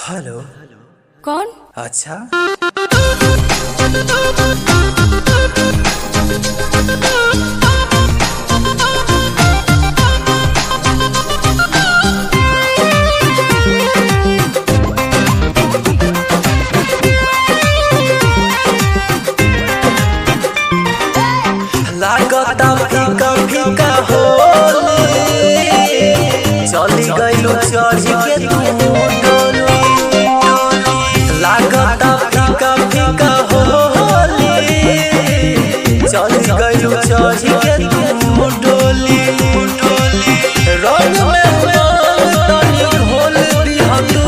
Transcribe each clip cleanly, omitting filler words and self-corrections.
Hello. कौन? अच्छा लागता फीका फीका होली चली गइलू चढ़ी के तू डोली। लागता फीका फीका होली चली गइलू चढ़ी के तू डोली। रंग में तनी घोल दिहा तू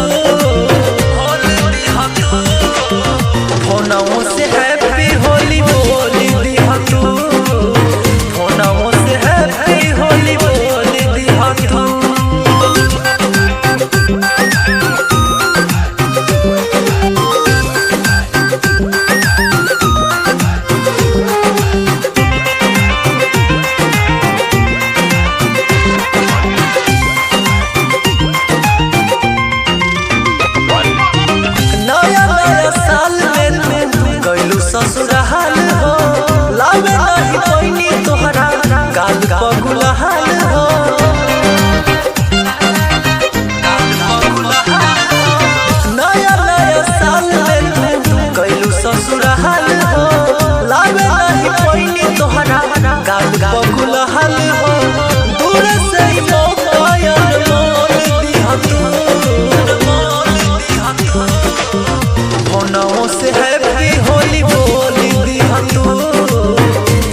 फोनवो से हैप्पी होली बोली दिहा तू। फोनवो से हैप्पी होली बोली दिहा तू। नया नया साल में तू गइलू ससुराल हो। लावे नहीं कोइनी तोहरा गाल पगुलहाल हो। नया नया साल में तू गइलू ससुराल हो। लावे नहीं कोइनी तोहरा गाल पगुलहाल हो। दूर से ही मोबाइल मोल दिहा तू। फोनवो से हैप्पी होली बोली दिहा तू।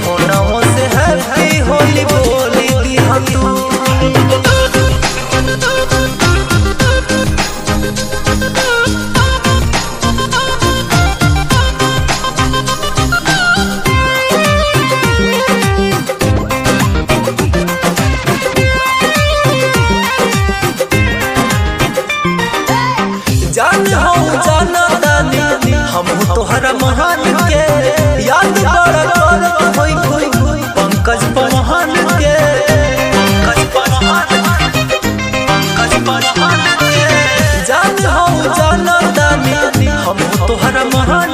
फोनवो से हैप्पी होली बोली दिहा तू। जान हो जाना दानी हम तोहरा महान के याद बड़ा करत होई कोई पंकज पवन के। जान हो जाना दानी हम तोहरा महान